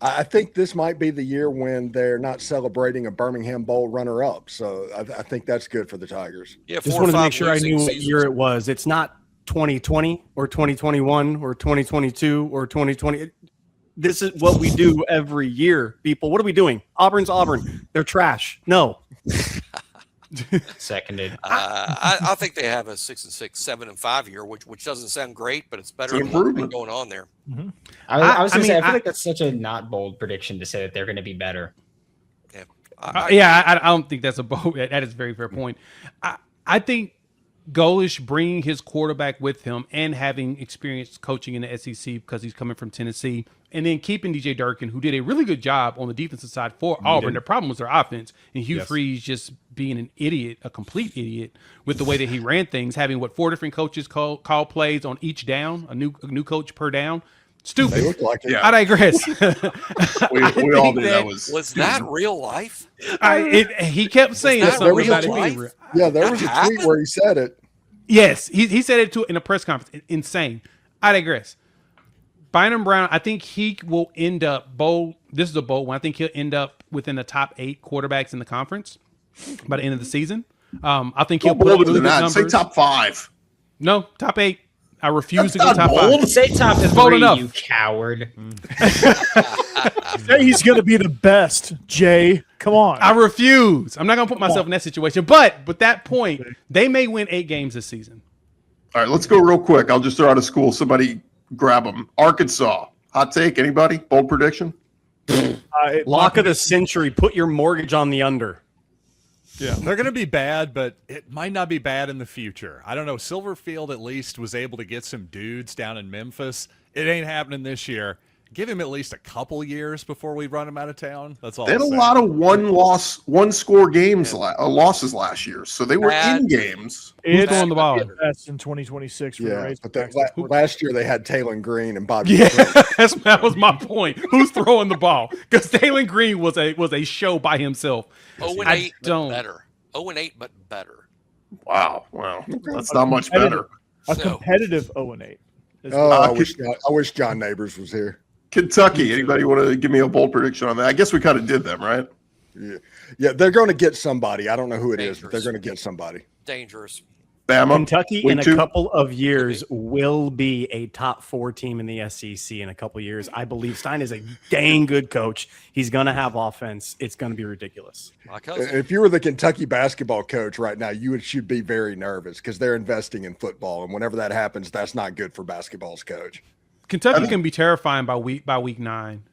Speaker 3: I think this might be the year when they're not celebrating a Birmingham Bowl runner-up. So I think that's good for the Tigers.
Speaker 9: Yeah,
Speaker 5: Just wanted to make sure I knew what year it was. It's not 2020 or 2021 or 2022 or 2020. This is what we do every year, people. What are we doing? Auburn's Auburn. They're trash. No.
Speaker 8: Seconded.
Speaker 9: I think they have a 6-6, 7-5 year, which doesn't sound great, but it's better than what's been going on there.
Speaker 8: I was going to say, I feel like that's such a not bold prediction to say that they're going to be better.
Speaker 10: I don't think that's a bold. That is a very fair point. I think Golish bringing his quarterback with him and having experience coaching in the SEC because he's coming from Tennessee, and then keeping DJ Durkin, who did a really good job on the defensive side for Auburn. The problem was their offense, and Hugh Freeze just being an idiot, a complete idiot with the way that he ran things, having 4 different coaches call plays on each down, a new coach per down. Stupid.
Speaker 3: They look like it.
Speaker 1: Yeah.
Speaker 10: I digress.
Speaker 1: we all knew that
Speaker 9: Was that real life?
Speaker 10: He kept saying
Speaker 9: that
Speaker 10: something
Speaker 9: real
Speaker 10: about it being
Speaker 9: life?
Speaker 10: real.
Speaker 3: Yeah, there was a tweet where he said it.
Speaker 10: Yes, he said it in a press conference. Insane. I digress. Bynum Brown, I think he will end up bold. This is a bold one. I think he'll end up within the top 8 quarterbacks in the conference by the end of the season. I think he'll put up really good numbers.
Speaker 1: Say top 5.
Speaker 10: No, top 8. I refuse to go
Speaker 1: That's
Speaker 10: top
Speaker 1: not bold.
Speaker 10: 5.
Speaker 8: Say top
Speaker 10: It's bold
Speaker 8: 3,
Speaker 10: enough.
Speaker 8: you coward.
Speaker 6: Say he's going to be the best, Jay. Come on.
Speaker 10: I refuse. I'm not going to put myself in that situation. But with that point, they may win 8 games this season.
Speaker 1: All right, let's go real quick. I'll just throw out a school. Somebody grab them. Arkansas. Hot take. Anybody? Bold prediction?
Speaker 5: Lock of the century. Put your mortgage on the under.
Speaker 4: Yeah, they're going to be bad, but it might not be bad in the future. I don't know. Silverfield at least was able to get some dudes down in Memphis. It ain't happening this year. Give him at least a couple years before we run him out of town. That's all.
Speaker 1: They had
Speaker 4: I'm
Speaker 1: a
Speaker 4: saying.
Speaker 1: lot of one-score games, losses last year, so they were in games.
Speaker 10: Who's throwing the ball?
Speaker 6: That's in 2026 for the
Speaker 3: Yeah,
Speaker 6: Razorbacks.
Speaker 3: but last year they had Taylon Green and Bobby.
Speaker 10: Yeah,
Speaker 3: McCray.
Speaker 10: that was my point. Who's throwing the ball? Because Taylon Green was a show by himself.
Speaker 9: 0-8,
Speaker 10: don't.
Speaker 9: but better. 0-8, but better.
Speaker 1: Wow. That's not much better.
Speaker 6: A competitive 0-8.
Speaker 3: Oh, I wish John Neighbors was here.
Speaker 1: Kentucky. Anybody want to give me a bold prediction on that? I guess we kind of did them, right?
Speaker 3: Yeah, they're going to get somebody. I don't know who it is, but they're
Speaker 9: Dangerous.
Speaker 3: going to get somebody.
Speaker 9: Dangerous.
Speaker 1: Bama.
Speaker 5: Kentucky
Speaker 1: week
Speaker 5: in a
Speaker 1: 2.
Speaker 5: couple of years will be a top 4 team in the SEC in a couple of years. I believe Stein is a dang good coach. He's going to have offense. It's going to be ridiculous.
Speaker 9: My cousin.
Speaker 3: If you were the Kentucky basketball coach right now, should be very nervous because they're investing in football, and whenever that happens, that's not good for basketball's coach.
Speaker 10: Kentucky can be terrifying by week 9.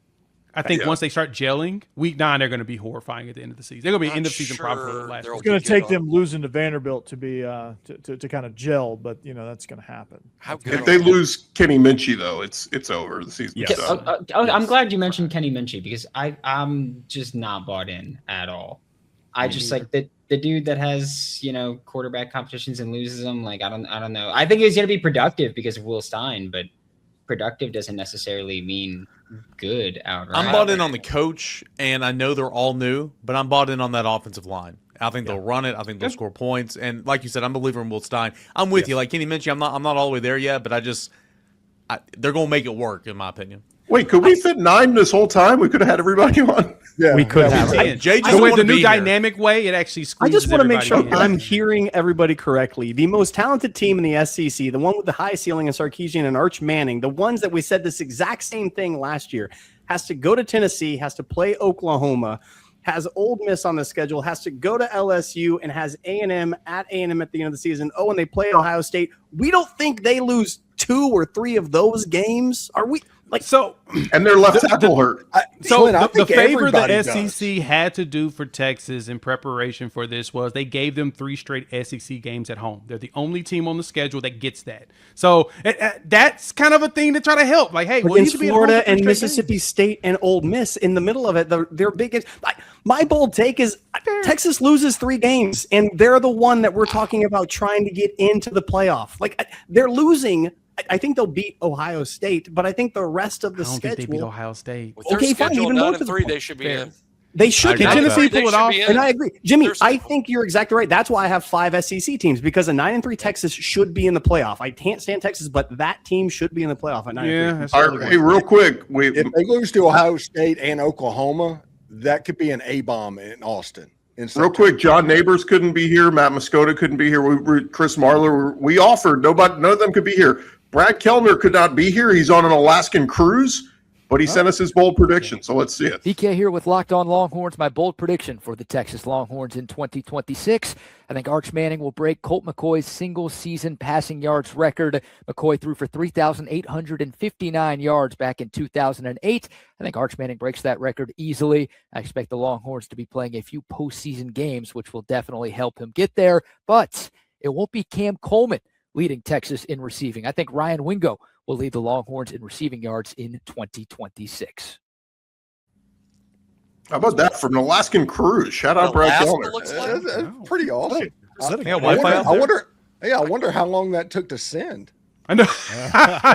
Speaker 10: I think once they start gelling, week 9 they're going to be horrifying at the end of the season. They're going to be an end of season problem last year.
Speaker 6: It's going to take them losing to Vanderbilt to be to kind of gel, but that's going to happen.
Speaker 9: How good
Speaker 1: If they lose Kenny Minchie, though, it's over. The season's done.
Speaker 8: I'm glad you mentioned Kenny Minchie because I'm just not bought in at all. I just like the dude that has quarterback competitions and loses them. Like I don't know. I think he's going to be productive because of Will Stein, but productive doesn't necessarily mean good outright.
Speaker 7: I'm bought in on the coach, and I know they're all new, but I'm bought in on that offensive line. I think they'll run it. I think they'll score points. And like you said, I'm a believer in Will Stein. I'm with you. Like Kenny Minchie, I'm not all the way there yet, but they're going to make it work, in my opinion.
Speaker 1: Wait, could we fit 9 this whole time? We could have had everybody on.
Speaker 3: Yeah,
Speaker 5: We could have.
Speaker 7: Jay just
Speaker 10: With
Speaker 7: wanted
Speaker 10: the
Speaker 7: to
Speaker 10: new
Speaker 7: be here.
Speaker 10: dynamic way, it actually
Speaker 5: I
Speaker 10: squeezes
Speaker 5: just want to make sure
Speaker 10: everybody in.
Speaker 5: I'm hearing everybody correctly. The most talented team in the SEC, the one with the high ceiling in Sarkisian and Arch Manning, the ones that we said this exact same thing last year, has to go to Tennessee, has to play Oklahoma, has Ole Miss on the schedule, has to go to LSU, and has A&M at A&M at the end of the season. Oh, and they play Ohio State. We don't think they lose 2 or 3 of those games. Are we?
Speaker 1: And their left tackle hurt.
Speaker 10: So
Speaker 3: Clint, I
Speaker 10: the
Speaker 3: think
Speaker 10: favor the
Speaker 3: everybody
Speaker 10: SEC had to do for Texas in preparation for this was they gave them 3 straight SEC games at home. They're the only team on the schedule that gets that. So that's kind of a thing to try to help. Like, hey, we need
Speaker 5: Against
Speaker 10: to be at home for
Speaker 5: Florida
Speaker 10: 3
Speaker 5: and
Speaker 10: straight
Speaker 5: Mississippi
Speaker 10: games.
Speaker 5: State and Ole Miss in the middle of it, their biggest. My bold take is Texas loses 3 games, and they're the one that we're talking about trying to get into the playoff. Like they're losing. I think they'll beat Ohio State, but I think the rest of the
Speaker 10: I don't
Speaker 5: schedule.
Speaker 10: think they beat Ohio State.
Speaker 9: With their
Speaker 5: Okay, fine,
Speaker 9: schedule
Speaker 5: even
Speaker 9: 9
Speaker 5: more
Speaker 9: and
Speaker 5: to the
Speaker 9: 3,
Speaker 5: point.
Speaker 9: they should be in.
Speaker 5: They should.
Speaker 7: agree
Speaker 10: Can
Speaker 7: with
Speaker 10: Tennessee
Speaker 7: that.
Speaker 10: pull it off?
Speaker 5: And I agree. Jimmy,
Speaker 9: There's-
Speaker 5: I think you're exactly right. That's why I have 5 SEC teams because a 9-3 Texas should be in the playoff. I can't stand Texas, but that team should be in the playoff at 9-3.
Speaker 10: Yeah, that's
Speaker 1: All
Speaker 10: really
Speaker 1: right,
Speaker 10: good.
Speaker 1: hey, real quick.
Speaker 3: If they lose to Ohio State and Oklahoma, that could be an A-bomb in Austin.
Speaker 1: Real quick, John Neighbors couldn't be here. Matt Moscota couldn't be here. Chris Marler, we offered. None of them could be here. Brad Kellner could not be here. He's on an Alaskan cruise. but he sent us his bold prediction, so let's see it.
Speaker 11: DK here with Locked On Longhorns. My bold prediction for the Texas Longhorns in 2026. I think Arch Manning will break Colt McCoy's single-season passing yards record. McCoy threw for 3,859 yards back in 2008. I think Arch Manning breaks that record easily. I expect the Longhorns to be playing a few postseason games, which will definitely help him get there. But it won't be Cam Coleman leading Texas in receiving. I think Ryan Wingo will lead the Longhorns in receiving yards in 2026.
Speaker 1: How about that from an Alaskan cruise? Shout out Brad Kellner.
Speaker 3: That's pretty awesome. I wonder how long that took to send.
Speaker 10: I know.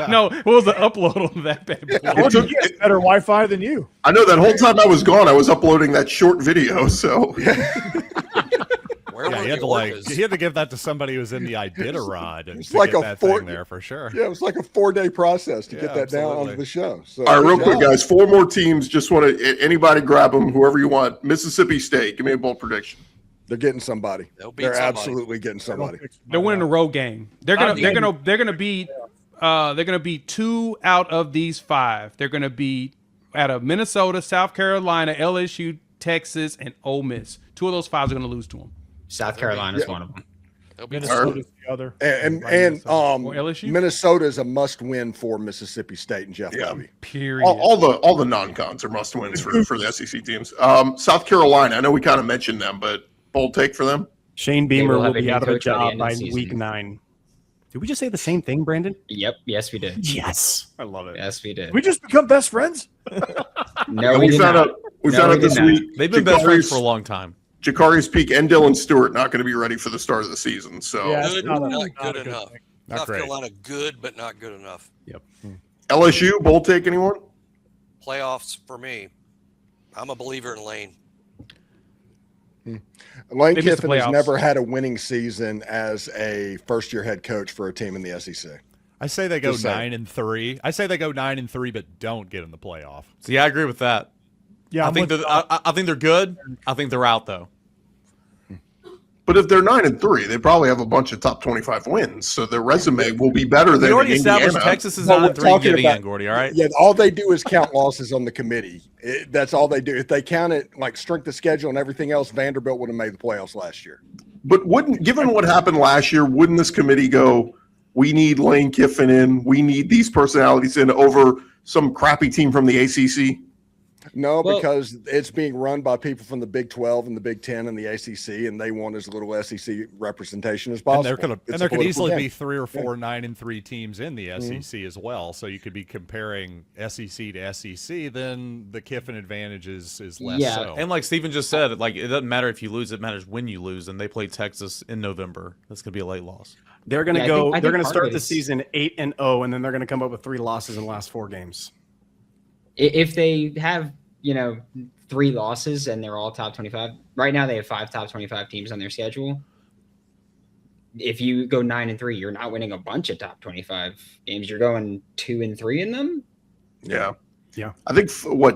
Speaker 10: No, what was the upload on that bad boy?
Speaker 6: Better Wi-Fi than you.
Speaker 1: I know that whole time I was gone, I was uploading that short video. So
Speaker 9: Where were
Speaker 4: he had
Speaker 9: the
Speaker 4: to
Speaker 9: orders?
Speaker 4: he had to give that to somebody who was in the Iditarod and
Speaker 3: It's
Speaker 4: to
Speaker 3: like
Speaker 4: get
Speaker 3: a
Speaker 4: that
Speaker 3: four-
Speaker 4: thing there for sure.
Speaker 3: Yeah, it was like a 4-day process to get that down
Speaker 4: absolutely.
Speaker 3: onto the show. So,
Speaker 1: all right, real
Speaker 3: good
Speaker 1: quick,
Speaker 3: job.
Speaker 1: guys. 4 more teams. Just want to anybody grab them, whoever you want. Mississippi State. Give me a bold prediction.
Speaker 3: They're getting somebody.
Speaker 9: They'll beat
Speaker 3: They're
Speaker 9: somebody.
Speaker 3: absolutely getting somebody.
Speaker 10: They're winning a road game. They're gonna beat 2 out of these 5. They're gonna beat out of Minnesota, South Carolina, LSU, Texas, and Ole Miss. 2 of those 5 are gonna lose to them.
Speaker 8: South Carolina's one of them.
Speaker 9: They'll beat
Speaker 6: Minnesota's the other.
Speaker 3: And
Speaker 10: Or LSU?
Speaker 3: Minnesota is a must-win for Mississippi State and Jeff
Speaker 1: Yeah.
Speaker 3: Lovie.
Speaker 10: Period.
Speaker 1: All the non-cons are must-wins for the SEC teams. South Carolina. I know we kind of mentioned them, but bold take for them.
Speaker 5: Shane
Speaker 8: They
Speaker 5: Beamer
Speaker 8: will
Speaker 5: will
Speaker 8: have a
Speaker 5: be
Speaker 8: new
Speaker 5: out of a
Speaker 8: coach by the
Speaker 5: job
Speaker 8: end of
Speaker 5: by
Speaker 8: the season.
Speaker 5: week 9. Did we just say the same thing, Brandon?
Speaker 8: Yep. Yes, we did.
Speaker 5: Yes. I love it.
Speaker 8: Yes, we did.
Speaker 6: We just become best friends.
Speaker 8: No, we did
Speaker 1: found
Speaker 8: not.
Speaker 1: out. We
Speaker 8: No,
Speaker 1: found
Speaker 8: we
Speaker 1: out this
Speaker 8: did not.
Speaker 1: week.
Speaker 7: They've been best friends for a long time.
Speaker 1: Jakarius Peak and Dylan Stewart not going to be ready for the start of the season. So
Speaker 6: Yeah.
Speaker 9: Good,
Speaker 6: Not a-
Speaker 9: not
Speaker 6: not
Speaker 9: good
Speaker 6: a good
Speaker 9: enough.
Speaker 6: thing.
Speaker 4: Not
Speaker 9: South
Speaker 4: great.
Speaker 9: Carolina, good, but not good enough.
Speaker 1: LSU bold take anyone?
Speaker 9: Playoffs for me. I'm a believer in Lane.
Speaker 3: Lane
Speaker 10: They missed the
Speaker 3: Kiffin has
Speaker 10: playoffs.
Speaker 3: never had a winning season as a first-year head coach for a team in the SEC.
Speaker 4: I say they go
Speaker 3: Just saying.
Speaker 4: 9-3. I say they go 9-3, but don't get in the playoff.
Speaker 7: So yeah, I agree with that.
Speaker 6: Yeah,
Speaker 7: I
Speaker 6: I'm
Speaker 7: think
Speaker 6: with-
Speaker 7: I think they're good. I think they're out though.
Speaker 1: But if they're 9-3, they probably have a bunch of top 25 wins. So their resume will be better
Speaker 7: We
Speaker 1: than
Speaker 7: already
Speaker 1: Indiana.
Speaker 7: established Texas is
Speaker 3: No, we're
Speaker 7: 9-3
Speaker 3: talking
Speaker 7: getting
Speaker 3: about-
Speaker 7: in, Gordy. All right.
Speaker 3: Yeah, all they do is count losses on the committee. That's all they do. If they count it like strength of schedule and everything else, Vanderbilt would have made the playoffs last year.
Speaker 1: But given what happened last year, wouldn't this committee go, we need Lane Kiffin in, we need these personalities in over some crappy team from the ACC?
Speaker 3: No,
Speaker 8: Well-
Speaker 3: because it's being run by people from the Big 12 and the Big 10 and the ACC, and they want as little SEC representation as possible.
Speaker 4: And there could easily be
Speaker 3: game.
Speaker 4: 3 or 4 9-3 teams in the SEC as well. So you could be comparing SEC to SEC. Then the Kiffin advantage is less
Speaker 8: Yeah.
Speaker 4: so.
Speaker 7: And like Steven just said, like it doesn't matter if you lose; it matters when you lose. And they play Texas in November. That's gonna be a late loss.
Speaker 5: They're going to
Speaker 8: Yeah,
Speaker 5: go.
Speaker 8: I think
Speaker 5: They're going to
Speaker 8: part
Speaker 5: start
Speaker 8: of
Speaker 5: the
Speaker 8: it is-
Speaker 5: season 8-0, and then they're going to come up with 3 losses in the last 4 games.
Speaker 8: If they have, 3 losses and they're all top 25, right now they have 5 top 25 teams on their schedule. If you go 9-3, you're not winning a bunch of top 25 games. You're going 2-3 in them.
Speaker 1: Yeah.
Speaker 5: Yeah.
Speaker 1: I think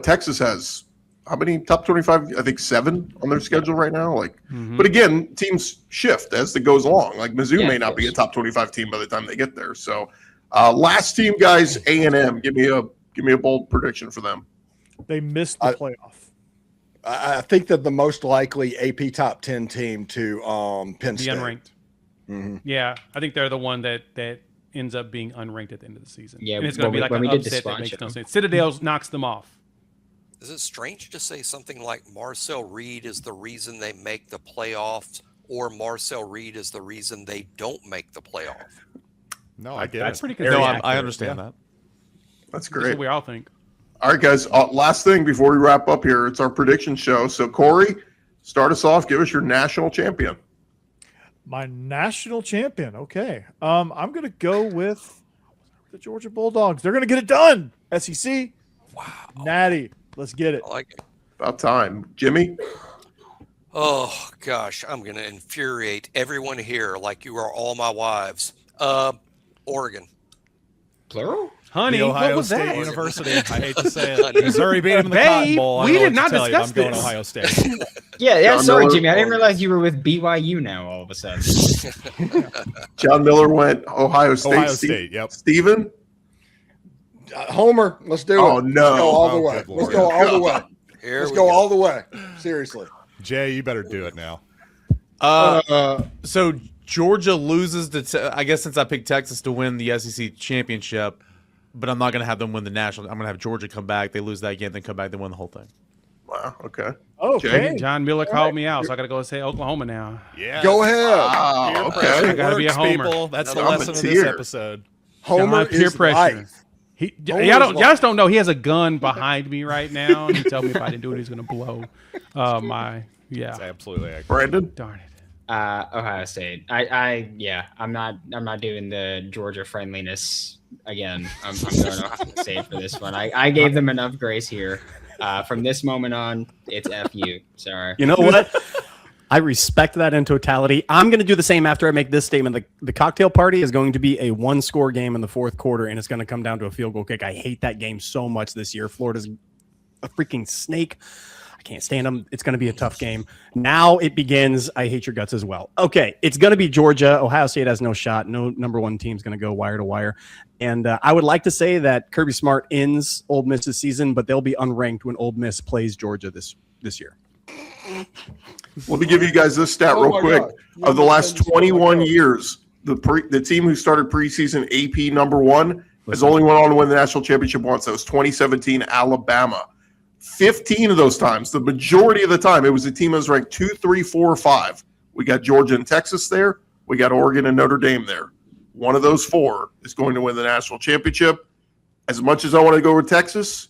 Speaker 1: Texas has how many top 25? I think 7 on their schedule right now. But again, teams shift as it goes along. Like Mizzou
Speaker 8: Yeah,
Speaker 1: may
Speaker 8: of
Speaker 1: not be a
Speaker 8: course.
Speaker 1: top 25 team by the time they get there. So last team, guys, A&M. Give me a bold prediction for them.
Speaker 6: They missed the playoff.
Speaker 3: I think that the most likely AP top 10 team to Penn
Speaker 10: Be
Speaker 3: State.
Speaker 10: unranked.
Speaker 3: Mm-hmm.
Speaker 10: Yeah, I think they're the one that ends up being unranked at the end of the season.
Speaker 8: Yeah,
Speaker 10: and it's going to be like
Speaker 8: when
Speaker 10: an
Speaker 8: we did the
Speaker 10: upset that
Speaker 8: squad
Speaker 10: makes no
Speaker 8: show.
Speaker 10: sense. Citadel knocks them off.
Speaker 9: Is it strange to say something like Marcel Reed is the reason they make the playoffs, or Marcel Reed is the reason they don't make the playoff?
Speaker 4: No, I get
Speaker 10: That's
Speaker 4: it.
Speaker 10: pretty
Speaker 7: No,
Speaker 10: consistent.
Speaker 7: I understand that.
Speaker 1: That's
Speaker 10: That's
Speaker 1: great.
Speaker 10: what we all think.
Speaker 1: All right, guys. Last thing before we wrap up here, it's our prediction show. So, Corey, start us off. Give us your national champion.
Speaker 6: My national champion. Okay. I'm going to go with the Georgia Bulldogs. They're going to get it done. SEC. Wow. Natty. Let's get it.
Speaker 9: I like it.
Speaker 1: About time. Jimmy?
Speaker 9: Oh, gosh. I'm going to infuriate everyone here like you are all my wives. Oregon.
Speaker 8: Plural?
Speaker 10: Honey,
Speaker 4: The
Speaker 10: what
Speaker 4: Ohio
Speaker 10: was
Speaker 4: State
Speaker 10: that?
Speaker 4: University. I hate to say it. Missouri beat them in the Cotton
Speaker 10: Babe,
Speaker 4: Bowl. I
Speaker 10: we
Speaker 4: don't know
Speaker 10: did
Speaker 4: what
Speaker 10: not
Speaker 4: to tell you.
Speaker 10: discuss
Speaker 4: I'm going
Speaker 10: this.
Speaker 4: Ohio State.
Speaker 8: Yeah,
Speaker 1: John
Speaker 8: sorry,
Speaker 1: Miller.
Speaker 8: Jimmy. I didn't realize you were with BYU now all of a sudden.
Speaker 1: John Miller went Ohio State.
Speaker 4: Ohio State, yep.
Speaker 1: Steven?
Speaker 3: Homer, let's do it.
Speaker 1: Oh, no.
Speaker 3: Let's go all the
Speaker 4: Oh,
Speaker 3: way.
Speaker 4: good
Speaker 3: Let's
Speaker 4: Lord.
Speaker 3: go all the way.
Speaker 9: Here
Speaker 3: Let's
Speaker 9: we
Speaker 3: go all the way. Seriously.
Speaker 4: Jay, you better do it now.
Speaker 7: So Georgia loses to. I guess since I picked Texas to win the SEC championship, but I'm not going to have them win the national. I'm going to have Georgia come back. They lose that game, then come back, they win the whole thing.
Speaker 1: Wow. Okay.
Speaker 6: Okay.
Speaker 10: John Miller called me out, so I got to go say Oklahoma now.
Speaker 4: Yeah.
Speaker 3: Go ahead.
Speaker 1: Wow.
Speaker 4: Peer pressure
Speaker 1: Okay.
Speaker 10: I gotta be a
Speaker 4: works,
Speaker 10: homer.
Speaker 4: people. That's the
Speaker 1: I'm a
Speaker 4: lesson of this
Speaker 1: tear.
Speaker 4: episode.
Speaker 3: Homer
Speaker 10: John, peer
Speaker 3: is
Speaker 10: pressure.
Speaker 3: life.
Speaker 10: Y'all just don't know. He has a gun behind me right now, and he told me if I didn't do it, he's gonna blow my. Yeah.
Speaker 4: That's absolutely accurate.
Speaker 1: Brandon?
Speaker 10: Darn it.
Speaker 8: Ohio State. I'm not doing the Georgia friendliness again. I'm going Ohio State for this one. I gave them enough grace here. From this moment on, it's FU. Sorry.
Speaker 5: You know what? I respect that in totality. I'm going to do the same after I make this statement. The cocktail party is going to be a one-score game in the fourth quarter, and it's going to come down to a field goal kick. I hate that game so much this year. Florida's a freaking snake. I can't stand them. It's going to be a tough game. Now it begins. I hate your guts as well. Okay, it's going to be Georgia. Ohio State has no shot. No number one team's going to go wire to wire. And I would like to say that Kirby Smart ends Ole Miss's season, but they'll be unranked when Ole Miss plays Georgia this year.
Speaker 1: Let me give you guys this stat real quick. Of the last 21 years, the team who started preseason AP number one has only went on to win the national championship once. That was 2017 Alabama. 15 of those times, the majority of the time, it was a team that was ranked 2, 3, 4, or 5. We got Georgia and Texas there. We got Oregon and Notre Dame there. One of those four is going to win the national championship. As much as I want to go with Texas,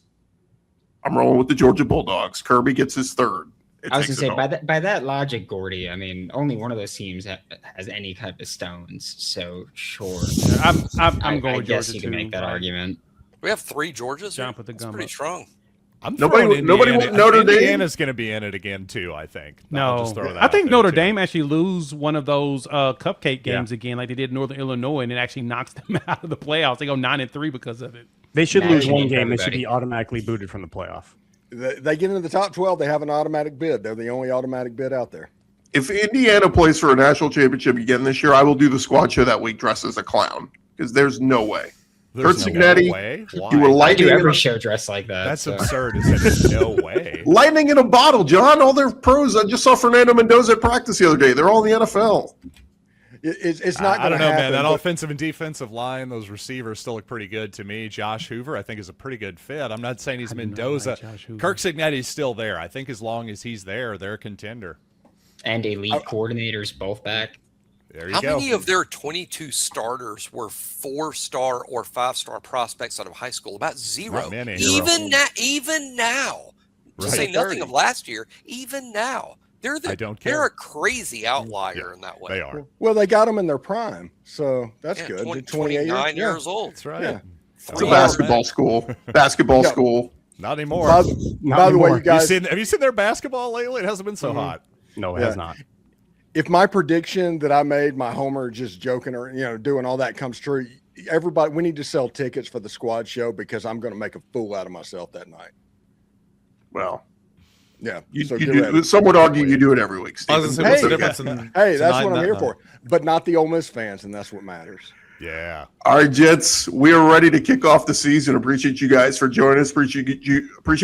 Speaker 1: I'm rolling with the Georgia Bulldogs. Kirby gets his third.
Speaker 8: I was going to say, by that logic, Gordy, I mean, only one of those teams has any kind of stones. So, sure.
Speaker 10: I'm going
Speaker 8: I
Speaker 10: with
Speaker 8: guess
Speaker 10: Georgia
Speaker 8: you can
Speaker 10: too.
Speaker 8: make that argument.
Speaker 9: We have 3 Georgias.
Speaker 10: John put the
Speaker 9: That's
Speaker 10: gum
Speaker 9: pretty
Speaker 10: up.
Speaker 9: strong.
Speaker 4: I'm
Speaker 1: Nobody
Speaker 4: throwing
Speaker 1: want
Speaker 4: Indiana.
Speaker 1: Notre Dame?
Speaker 4: Indiana's going to be in it again too. I think. I'll
Speaker 10: No,
Speaker 4: just throw that
Speaker 10: I
Speaker 4: out
Speaker 10: think
Speaker 4: there,
Speaker 10: Notre
Speaker 4: too.
Speaker 10: Dame actually lose one of those cupcake games again, like they did in Northern Illinois, and it actually knocks them out of the playoffs. They go 9-3 because of it.
Speaker 5: They should lose
Speaker 8: Imagine
Speaker 5: one
Speaker 8: it for
Speaker 5: game. They should
Speaker 8: everybody.
Speaker 5: be automatically booted from the playoff.
Speaker 3: They get into the top 12, they have an automatic bid. They're the only automatic bid out there.
Speaker 1: If Indiana plays for a national championship again this year, I will do the squad show that week dressed as a clown because there's no way.
Speaker 4: There's
Speaker 1: Kurt
Speaker 4: no
Speaker 1: Signetti,
Speaker 4: way. Why?
Speaker 1: you were
Speaker 8: I do
Speaker 1: lightning in
Speaker 8: every
Speaker 1: a,
Speaker 8: show dressed like that.
Speaker 4: That's
Speaker 8: so.
Speaker 4: absurd. There's no way.
Speaker 1: lightning in a bottle, John. All their pros. I just saw Fernando Mendoza at practice the other day. They're all in the NFL.
Speaker 3: It's not
Speaker 4: I
Speaker 3: going
Speaker 4: don't
Speaker 3: to
Speaker 4: know,
Speaker 3: happen.
Speaker 4: man. That
Speaker 3: but-
Speaker 4: offensive and defensive line, those receivers still look pretty good to me. Josh Hoover, I think, is a pretty good fit. I'm not saying he's
Speaker 10: I do not
Speaker 4: Mendoza.
Speaker 10: like Josh Hoover.
Speaker 4: Kirk Signetti's still there. I think as long as he's there, they're a contender.
Speaker 8: And elite coordinators both back.
Speaker 4: There you
Speaker 9: How
Speaker 4: go.
Speaker 9: many of their 22 starters were 4-star or 5-star prospects out of high school? About 0.
Speaker 4: Not many.
Speaker 9: Even now, to
Speaker 4: Right.
Speaker 9: say nothing of last year, even now,
Speaker 4: I don't care.
Speaker 9: they're a crazy outlier in that way.
Speaker 4: They are.
Speaker 3: Well, they got them in their prime, so that's
Speaker 9: Yeah,
Speaker 3: good.
Speaker 9: 20,
Speaker 3: 28
Speaker 9: 29
Speaker 3: years.
Speaker 9: years old.
Speaker 4: That's right.
Speaker 3: Yeah.
Speaker 1: It's a
Speaker 9: 3
Speaker 1: basketball school. Basketball
Speaker 3: Yeah.
Speaker 1: school.
Speaker 4: Not anymore.
Speaker 3: By,
Speaker 5: Not
Speaker 3: by the way,
Speaker 5: anymore.
Speaker 3: you guys,
Speaker 4: have you seen their basketball lately? It hasn't been so hot.
Speaker 5: No, it
Speaker 3: Yeah.
Speaker 5: has not.
Speaker 3: if my prediction that I made, my homer just joking or doing all that comes true, everybody, we need to sell tickets for the squad show because I'm going to make a fool out of myself that night.
Speaker 1: Well,
Speaker 3: Yeah.
Speaker 1: you
Speaker 3: so
Speaker 1: do.
Speaker 3: get ready.
Speaker 1: Some would argue you do it every week,
Speaker 7: I was
Speaker 1: Stephen.
Speaker 7: gonna say, what's the
Speaker 3: Hey.
Speaker 7: difference in
Speaker 3: Hey, that's
Speaker 7: tonight
Speaker 3: what I'm
Speaker 7: and
Speaker 3: here
Speaker 7: that
Speaker 3: for, but not the Ole Miss fans, and that's what matters.
Speaker 4: Yeah.
Speaker 1: All right, Jets, we are ready to kick off the season. Appreciate you guys for joining us. Appreciate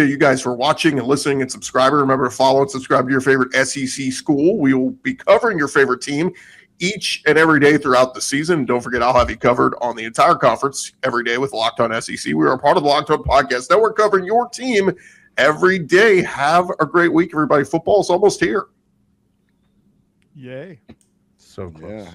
Speaker 1: you guys for watching and listening and subscribing. Remember to follow and subscribe to your favorite SEC school. We will be covering your favorite team each and every day throughout the season. Don't forget, I'll have you covered on the entire conference every day with Locked On SEC. We are a part of the Locked On Podcast Network, covering your team every day. Have a great week, everybody. Football is almost here.
Speaker 6: Yay.
Speaker 5: So close.
Speaker 3: Yeah.